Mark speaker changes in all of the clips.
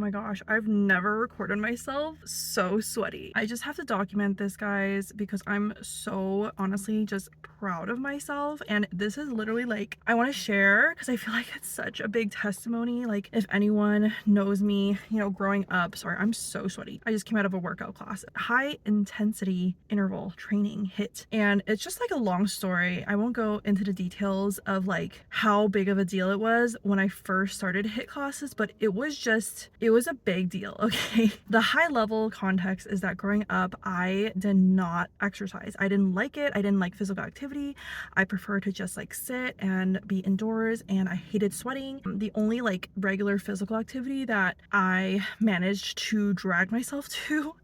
Speaker 1: my gosh, I've never recorded myself so sweaty. I just have to document this, guys, because I'm so honestly just proud of myself. And this is literally like, I want to share because I feel like it's such a big testimony. Like, if anyone knows me, you know, growing up, sorry, I'm so sweaty. I just came out of a workout class, high intensity interval training HIIT. And it's just like a long story. I won't go into the details of like how big of a deal it was when I first started HIIT classes, but it was a big deal. Okay. The high level context is that growing up, I did not exercise. I didn't like it. I didn't like physical activity. I prefer to just like sit and be indoors, and I hated sweating. The only like regular physical activity that I managed to drag myself to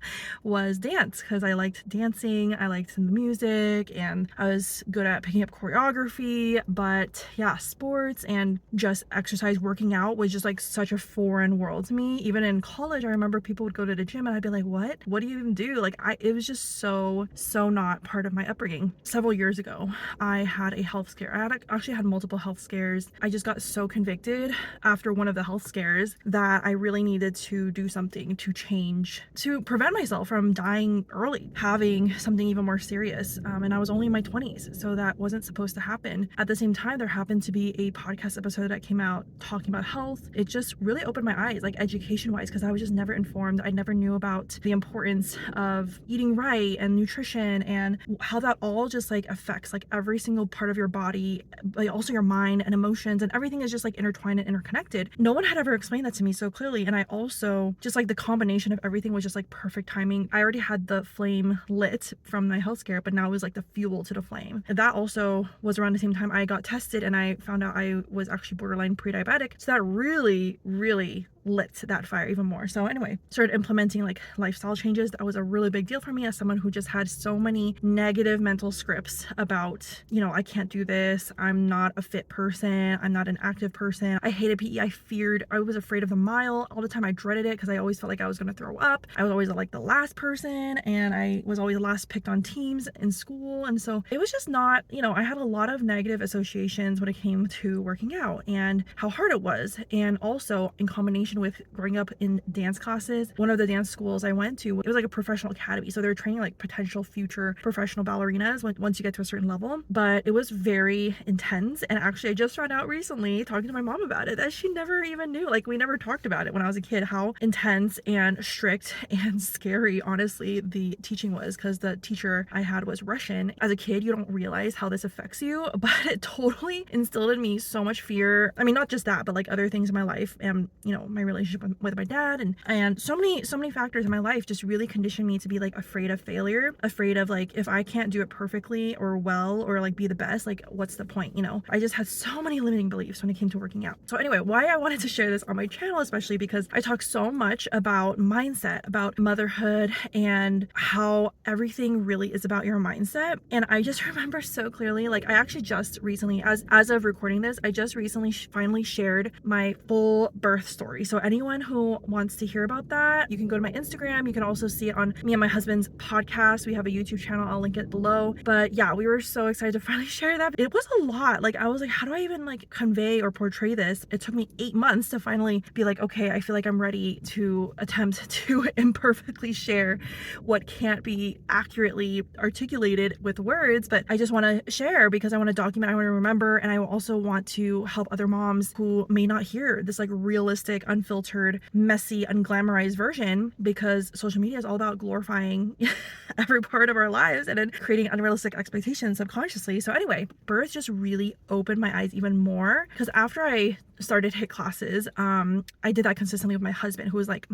Speaker 1: was dance, because I liked dancing, I liked the music, and I was good at picking up choreography. But yeah, sports and just exercise, working out was just like such a foreign world to me. Even in college, I remember people would go to the gym and I'd be like, what do you even do? Like, it was just so not part of my upbringing. Several years ago, I had a health scare. Actually had multiple health scares. I just got so convicted after one of the health scares that I really needed to do something to change, to prevent myself from dying early, having something even more serious. And I was only in my 20s, so that wasn't supposed to happen. At the same time, there happened to be a podcast episode that came out talking about health. It just really opened my eyes, like education wise, because I was just never informed. I never knew about the importance of eating right and nutrition, and how that all just like affects like every single part of your body, but also your mind and emotions, and everything is just like intertwined and interconnected. No one had ever explained that to me so clearly. And I also just like the combination of everything was just like perfect timing. I already had the flame lit from my health scare, but now it was like the fuel to the flame. And that also was around the same time I got tested and I found out I was actually borderline pre-diabetic. So that really lit that fire even more. So anyway, started implementing like lifestyle changes. That was a really big deal for me as someone who just had so many negative mental scripts about, you know, I can't do this, I'm not a fit person, I'm not an active person, I hated PE, I was afraid of the mile all the time. I dreaded it because I always felt like I was going to throw up. I was always like the last person, and I was always the last picked on teams in school. And so it was just not, you know, I had a lot of negative associations when it came to working out and how hard it was. And also in combination with growing up in dance classes, one of the dance schools I went to, it was like a professional academy, so they were training like potential future professional ballerinas once you get to a certain level. But it was very intense, and actually I just found out recently, talking to my mom about it, that she never even knew. Like, we never talked about it when I was a kid, how intense and strict and scary honestly the teaching was, because the teacher I had was Russian. As a kid, you don't realize how this affects you, but it totally instilled in me so much fear. I mean, not just that, but like other things in my life, and you know, my relationship with my dad, and so many factors in my life just really conditioned me to be like afraid of failure, afraid of like, if I can't do it perfectly or well or like be the best, like what's the point, you know? I just had so many limiting beliefs when it came to working out. So anyway, why I wanted to share this on my channel, especially because I talk so much about mindset, about motherhood, and how everything really is about your mindset. And I just remember so clearly, like I actually just recently, as of recording this, I just recently finally shared my full birth story. So anyone who wants to hear about that, you can go to my Instagram. You can also see it on me and my husband's podcast. We have a YouTube channel, I'll link it below. But yeah, we were so excited to finally share that. It was a lot. Like, I was like, how do I even like convey or portray this? It took me 8 months to finally be like, okay, I feel like I'm ready to attempt to imperfectly share what can't be accurately articulated with words, but I just want to share because I want to document, I want to remember, and I also want to help other moms who may not hear this like realistic, unfiltered, messy, unglamorized version, because social media is all about glorifying every part of our lives and then creating unrealistic expectations subconsciously. So anyway, birth just really opened my eyes even more, because after I started HIIT classes, I did that consistently with my husband, who was like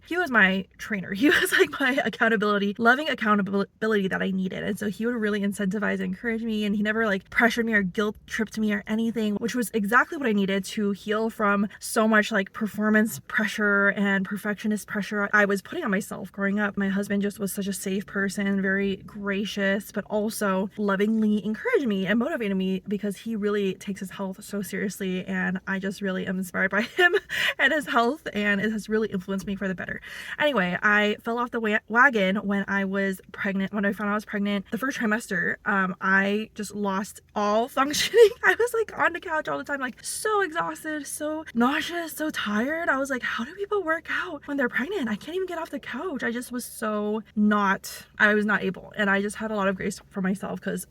Speaker 1: he was my trainer. He was like my loving accountability that I needed. And so he would really incentivize and encourage me, and he never like pressured me or guilt tripped me or anything, which was exactly what I needed to heal from so much like performance pressure and perfectionist pressure I was putting on myself growing up. My husband just was such a safe person, very gracious, but also lovingly encouraged me and motivated me, because he really takes his health so seriously, and I just really am inspired by him and his health, and it has really influenced me for the better. Anyway, I fell off the wagon when I was pregnant. When I found out I was pregnant, the first trimester, I just lost all functioning. I was like on the couch all the time, like so exhausted, so nauseous, so tired. tired. I was like, how do people work out when they're pregnant? I can't even get off the couch. I just was so not, I was not able. And I just had a lot of grace for myself because,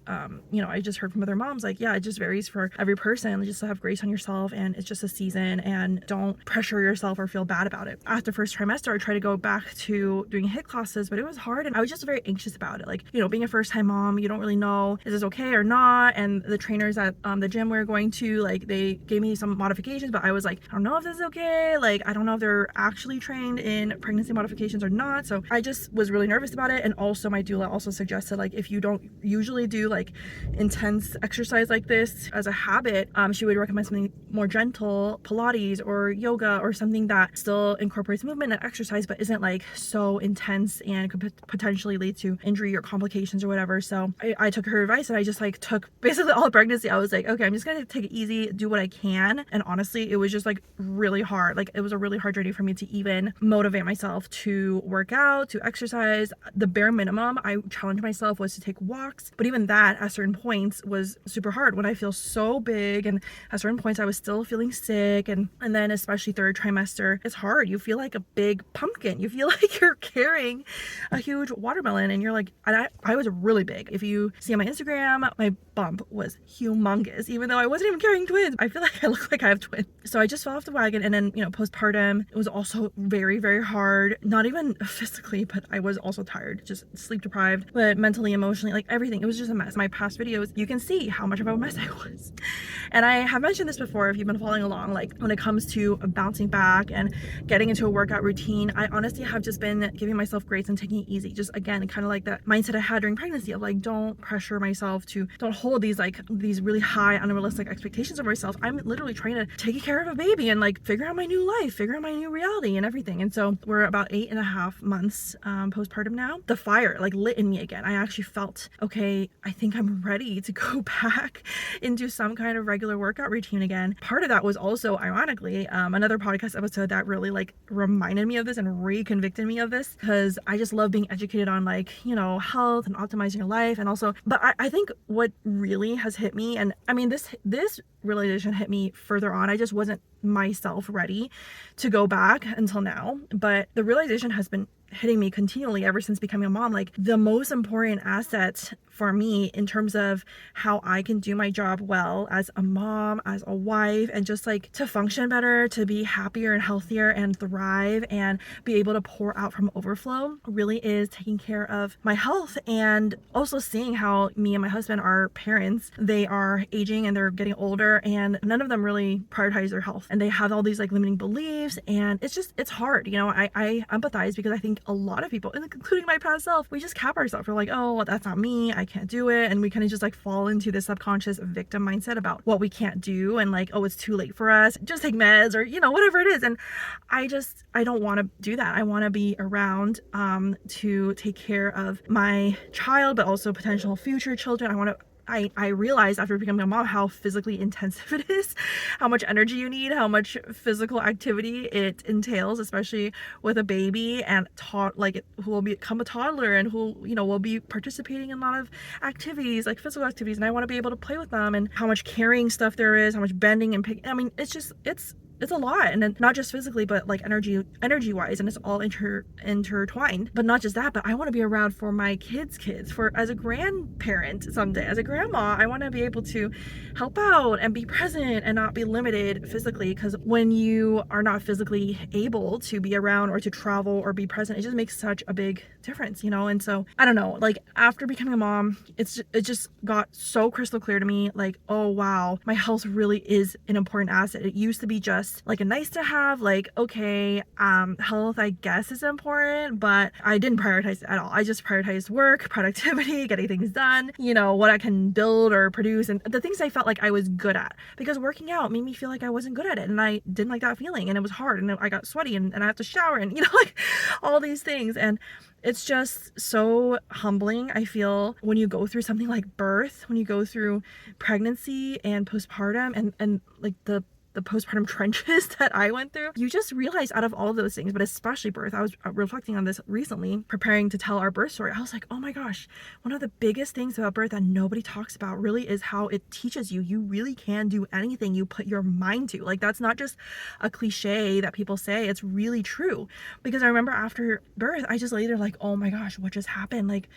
Speaker 1: you know, I just heard from other moms, like, yeah, it just varies for every person. Just have grace on yourself, and it's just a season, and don't pressure yourself or feel bad about it. After first trimester, I tried to go back to doing HIIT classes, but it was hard, and I was just very anxious about it. Like, you know, being a first time mom, you don't really know, is this okay or not? And the trainers at the gym we were going to, like, they gave me some modifications, but I was like, I don't know if this is okay. Like, I don't know if they're actually trained in pregnancy modifications or not. So I just was really nervous about it. And also my doula also suggested, like, if you don't usually do like intense exercise like this as a habit, she would recommend something more gentle, Pilates or yoga, or something that still incorporates movement and exercise but isn't like so intense and could potentially lead to injury or complications or whatever. So I took her advice, and I just like took basically all pregnancy. I was like, okay, I'm just gonna take it easy, do what I can. And honestly, it was just like really hard. Like, it was a really hard journey for me to even motivate myself to work out, to exercise. The bare minimum I challenged myself was to take walks, but even that at certain points was super hard when I feel so big, and at certain points I was still feeling sick. And then especially third trimester, it's hard. You feel like a big pumpkin. You feel like you're carrying a huge watermelon, and you're like, and I was really big. If you see on my Instagram, my bump was humongous, even though I wasn't even carrying twins. I feel like I look like I have twins. So I just fell off the wagon. And then, you know, postpartum, it was also very, very hard. Not even physically, but I was also tired, just sleep deprived, but mentally, emotionally, like everything. It was just a mess. My past videos, you can see how much of a mess I was. And I have mentioned this before, if you've been following along, like when it comes to bouncing back and getting into a workout routine, I honestly have just been giving myself grace and taking it easy. Just again, kind of like that mindset I had during pregnancy of like, don't pressure myself to, don't hold these really high unrealistic expectations of myself. I'm literally trying to take care of a baby and like figure out my new life, figure out my new reality and everything. And so we're about 8.5 months postpartum now. The fire like lit in me again. I actually felt, okay, I think I'm ready to go back into some kind of regular workout routine again. Part of that was also, ironically, another podcast episode that really like reminded me of this and reconvicted me of this, because I just love being educated on like, you know, health and optimizing your life. And also, but I think what really has hit me, and I mean, this realization hit me further on. I just wasn't myself ready to go back until now, but the realization has been hitting me continually ever since becoming a mom. Like, the most important asset for me in terms of how I can do my job well as a mom, as a wife, and just like to function better, to be happier and healthier and thrive and be able to pour out from overflow, really is taking care of my health. And also seeing how me and my husband are parents, they are aging and they're getting older, and none of them really prioritize their health, and they have all these like limiting beliefs, and it's hard. You know, I empathize, because I think a lot of people, including my past self, we just cap ourselves. We're like, oh, well, that's not me, I can't do it. And we kind of just like fall into this subconscious victim mindset about what we can't do, and like, oh, it's too late for us, just take meds, or, you know, whatever it is. And I don't want to do that. I want to be around to take care of my child, but also potential future children. I realized after becoming a mom how physically intensive it is, how much energy you need, how much physical activity it entails, especially with a baby and who will become a toddler, and who, you know, will be participating in a lot of activities, like physical activities, and I want to be able to play with them, and how much carrying stuff there is, how much bending and picking. I mean, it's a lot, and then not just physically, but like energy wise, and it's all intertwined. But not just that, but I want to be around for my kids, for as a grandparent someday, as a grandma, I want to be able to help out and be present and not be limited physically, because when you are not physically able to be around or to travel or be present, it just makes such a big difference, you know. And so I don't know, like after becoming a mom, it just got so crystal clear to me, like, oh wow, my health really is an important asset. It used to be just like a nice to have, like, okay, health I guess is important, but I didn't prioritize it at all. I just prioritized work, productivity, getting things done, you know, what I can build or produce, and the things I felt like I was good at, because working out made me feel like I wasn't good at it, and I didn't like that feeling, and it was hard, and I got sweaty, and I have to shower, and, you know, like all these things. And it's just so humbling, I feel, when you go through something like birth, when you go through pregnancy and postpartum, and like the the postpartum trenches that I went through, you just realize out of all of those things, but especially birth, I was reflecting on this recently, preparing to tell our birth story. I was like, oh my gosh, one of the biggest things about birth that nobody talks about really is how it teaches you really can do anything you put your mind to. Like, that's not just a cliche that people say, it's really true. Because I remember after birth, I just lay there like, oh my gosh, what just happened? Like,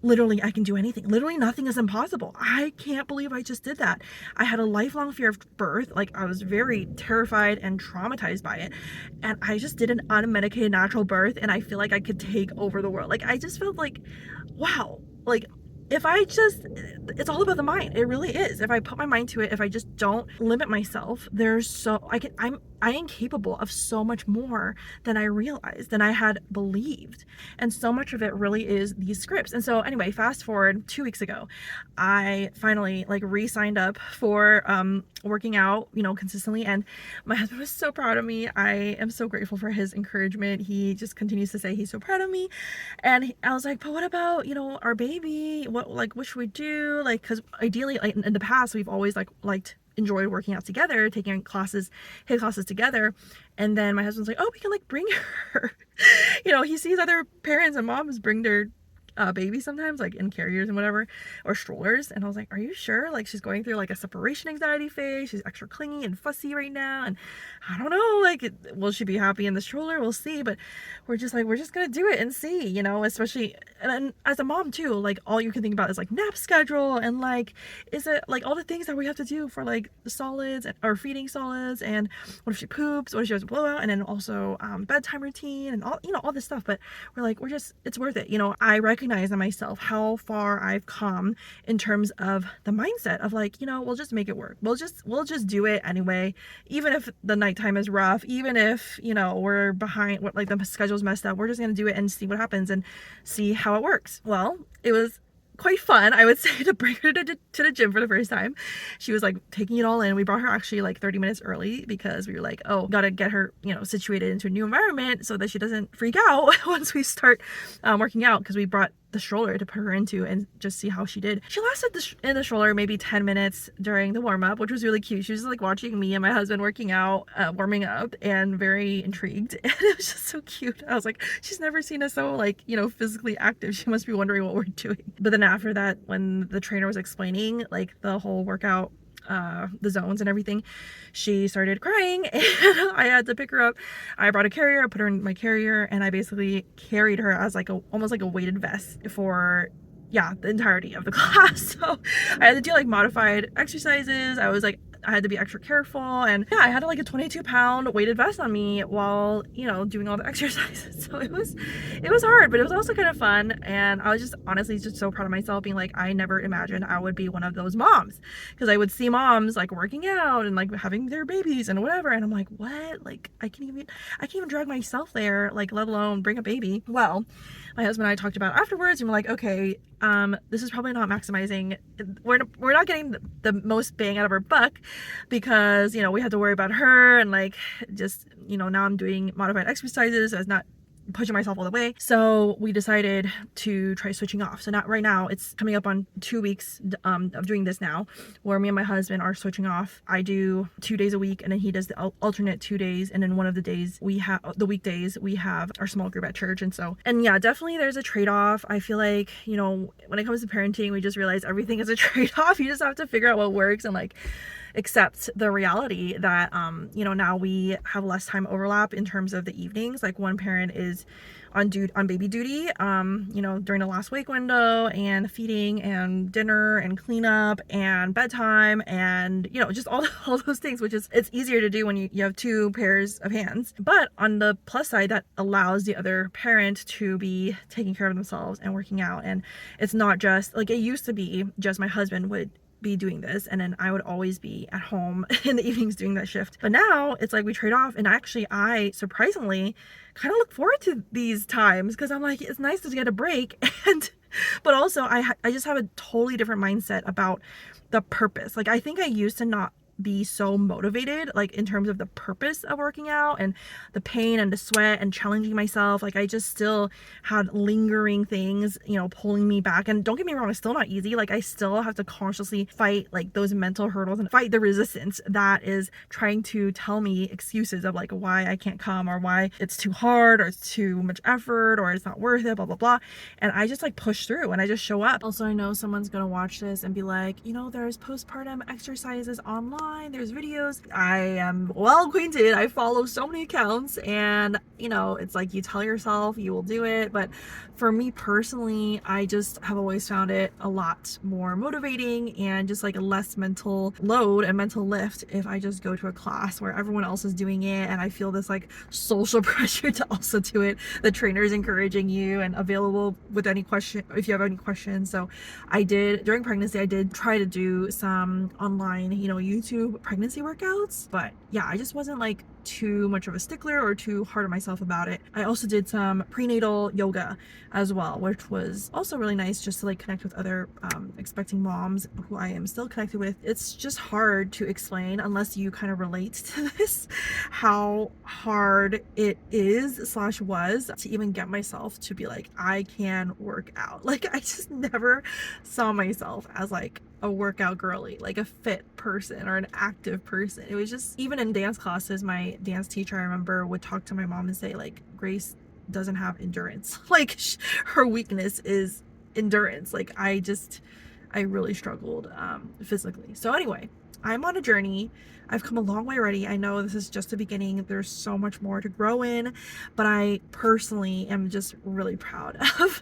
Speaker 1: literally, I can do anything. Literally nothing is impossible. I can't believe I just did that. I had a lifelong fear of birth. Like, I was very terrified and traumatized by it. And I just did an unmedicated natural birth, and I feel like I could take over the world. Like, I just felt like, wow, like, if I just, it's all about the mind. It really is. If I put my mind to it, if I just don't limit myself, I am capable of so much more than I realized, than I had believed. And so much of it really is these scripts. And so anyway, fast forward 2 weeks ago, I finally like re-signed up for working out, you know, consistently. And my husband was so proud of me. I am so grateful for his encouragement. He just continues to say he's so proud of me. And I was like, but what about, you know, our baby? What should we do? Like, because ideally, like in the past, we've always liked enjoyed working out together, taking classes, his classes together. And then my husband's like, oh, we can like bring her. You know, he sees other parents and moms bring their babies sometimes, like in carriers and whatever, or strollers. And I was like, are you sure? Like, she's going through like a separation anxiety phase. She's extra clingy and fussy right now. And I don't know, like, will she be happy in the stroller? We'll see. But we're just like, we're just going to do it and see, you know, especially, and as a mom too, like all you can think about is like nap schedule and like, is it like all the things that we have to do for like the solids or feeding solids, and what if she poops, what if she has a blowout, and then also bedtime routine and all, you know, all this stuff. But we're like, it's worth it. You know, I recognize in myself how far I've come in terms of the mindset of like, you know, we'll just make it work. We'll just do it anyway, even if the nighttime is rough, even if, you know, we're behind, what, like the schedule's messed up, we're just gonna do it and see what happens and see how it works. Well, it was quite fun, I would say, to bring her to the gym for the first time. She was like taking it all in. We brought her actually like 30 minutes early because we were like, oh, gotta get her, you know, situated into a new environment so that she doesn't freak out once we start working out, because we brought the stroller to put her into and just see how she did. She lasted in the stroller maybe 10 minutes during the warm-up, which was really cute. She was like watching me and my husband working out, warming up, and very intrigued. And it was just so cute. I was like, she's never seen us so like, you know, physically active. She must be wondering what we're doing. But then after that, when the trainer was explaining like the whole workout, the zones and everything, she started crying and I had to pick her up. I brought a carrier, I put her in my carrier, and I basically carried her as like almost like a weighted vest for, yeah, the entirety of the class. So I had to do like modified exercises. I had to be extra careful, and yeah, I had like a 22-pound weighted vest on me while, you know, doing all the exercises. So it was hard, but it was also kind of fun. And I was just honestly just so proud of myself, being like, I never imagined I would be one of those moms, because I would see moms like working out and like having their babies and whatever, and I'm like, what? Like, I can't even drag myself there, like, let alone bring a baby. Well, my husband and I talked about it afterwards, and we're like, okay, this is probably not maximizing, we're not getting the most bang out of our buck, because, you know, we had to worry about her, and like, just, you know, now I'm doing modified exercises as not pushing myself all the way. So we decided to try switching off. So right now it's coming up on 2 weeks of doing this now, where me and my husband are switching off. I do 2 days a week, and then he does the alternate 2 days, and then one of the days the weekdays we have our small group at church. And yeah, definitely there's a trade-off. I feel like, you know, when it comes to parenting, we just realize everything is a trade-off. You just have to figure out what works and like accept the reality that you know, now we have less time overlap in terms of the evenings. Like, one parent is on baby duty, you know, during the last wake window, and feeding and dinner and cleanup and bedtime, and, you know, just all those things, which is, it's easier to do when you have 2 pairs of hands. But on the plus side, that allows the other parent to be taking care of themselves and working out. And it's not just like it used to be, just my husband would be doing this, and then I would always be at home in the evenings doing that shift. But now it's like we trade off, and actually I surprisingly kind of look forward to these times, because I'm like, it's nice to get a break. And but also I just have a totally different mindset about the purpose. Like, I think I used to not be so motivated, like in terms of the purpose of working out and the pain and the sweat and challenging myself. Like I just still had lingering things, you know, pulling me back. And don't get me wrong, it's still not easy. Like I still have to consciously fight like those mental hurdles and fight the resistance that is trying to tell me excuses of like why I can't come, or why it's too hard, or it's too much effort, or it's not worth it, blah blah blah. And I just like push through and I just show up. Also, I know someone's gonna watch this and be like, you know, there's postpartum exercises online, there's videos. I am well acquainted, I follow so many accounts, and you know, it's like you tell yourself you will do it, but for me personally, I just have always found it a lot more motivating and just like a less mental load and mental lift if I just go to a class where everyone else is doing it and I feel this like social pressure to also do it. The trainer is encouraging you and available with any question if you have any questions. So I did, during pregnancy, I did try to do some online, you know, YouTube pregnancy workouts, but yeah, I just wasn't like too much of a stickler or too hard on myself about it. I also did some prenatal yoga as well, which was also really nice, just to like connect with other expecting moms who I am still connected with. It's just hard to explain unless you kind of relate to this, how hard it is slash was to even get myself to be like, I can work out. Like I just never saw myself as like a workout girly, like a fit person or an active person. It was just, even in dance classes, my dance teacher, I remember, would talk to my mom and say like, Grace doesn't have endurance. Like her weakness is endurance. Like I really struggled physically. So anyway, I'm on a journey. I've come a long way already. I know this is just the beginning. There's so much more to grow in, but I personally am just really proud of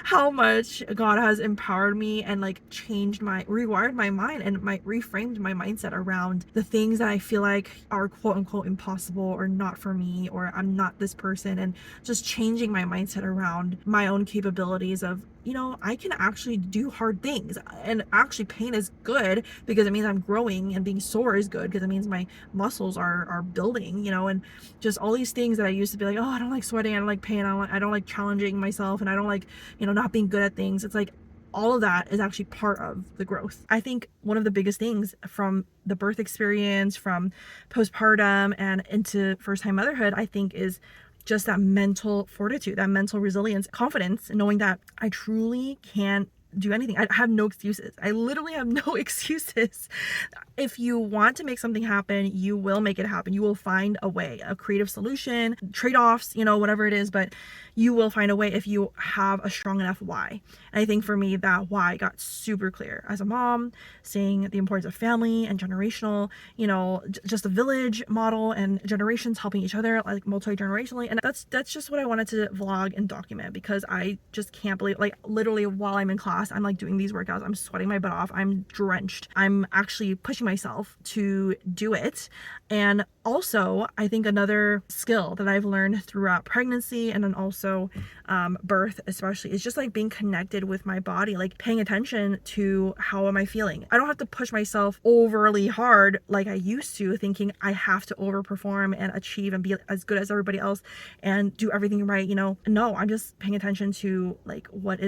Speaker 1: how much God has empowered me and like rewired my mind and reframed my mindset around the things that I feel like are quote unquote impossible or not for me, or I'm not this person, and just changing my mindset around my own capabilities of, you know, I can actually do hard things, and actually pain is good because it means I'm growing, and being sore is good because it means my muscles are building, you know, and just all these things that I used to be like, oh, I don't like sweating, I don't like pain, I don't like challenging myself, and I don't like, you know, not being good at things. It's like all of that is actually part of the growth. I think one of the biggest things from the birth experience, from postpartum and into first-time motherhood, I think is just that mental fortitude, that mental resilience, confidence, knowing that I truly can do anything. I have no excuses. I literally have no excuses. If you want to make something happen, you will make it happen. You will find a way, a creative solution, trade-offs, you know, whatever it is, but you will find a way if you have a strong enough why. And I think for me, that why got super clear as a mom, seeing the importance of family and generational, you know, just a village model and generations helping each other, like multi-generationally. And that's just what I wanted to vlog and document, because I just can't believe, like literally while I'm in class, I'm like doing these workouts, I'm sweating my butt off, I'm drenched, I'm actually pushing myself to do it. And also, I think another skill that I've learned throughout pregnancy and then also birth especially is just like being connected with my body, like paying attention to how am I feeling. I don't have to push myself overly hard like I used to, thinking I have to overperform and achieve and be as good as everybody else and do everything right, you know. No, I'm just paying attention to like what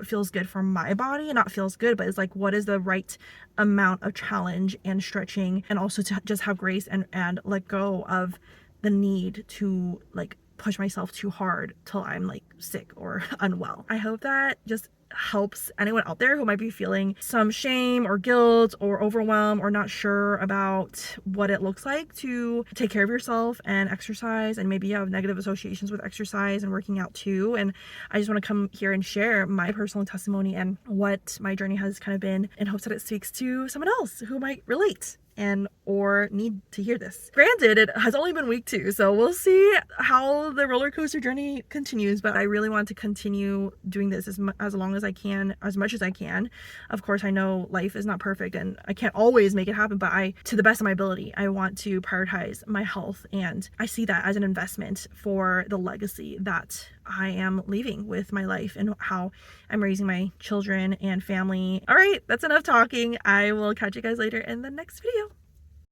Speaker 1: feels good for my body, and not feels good, but it's like what is the right amount of challenge and stretching, and also to just have grace and let go of the need to like push myself too hard till I'm like sick or unwell. I hope that just helps anyone out there who might be feeling some shame or guilt or overwhelm or not sure about what it looks like to take care of yourself and exercise, and maybe you have negative associations with exercise and working out too. And I just want to come here and share my personal testimony and what my journey has kind of been, in hopes that it speaks to someone else who might relate and or need to hear this. Granted, it has only been week 2, so we'll see how the roller coaster journey continues, but I really want to continue doing this as long as I can, as much as I can. Of course, I know life is not perfect and I can't always make it happen, but to the best of my ability, I want to prioritize my health, and I see that as an investment for the legacy that I am leaving with my life and how I'm raising my children and family. All right, that's enough talking. I will catch you guys later in the next video.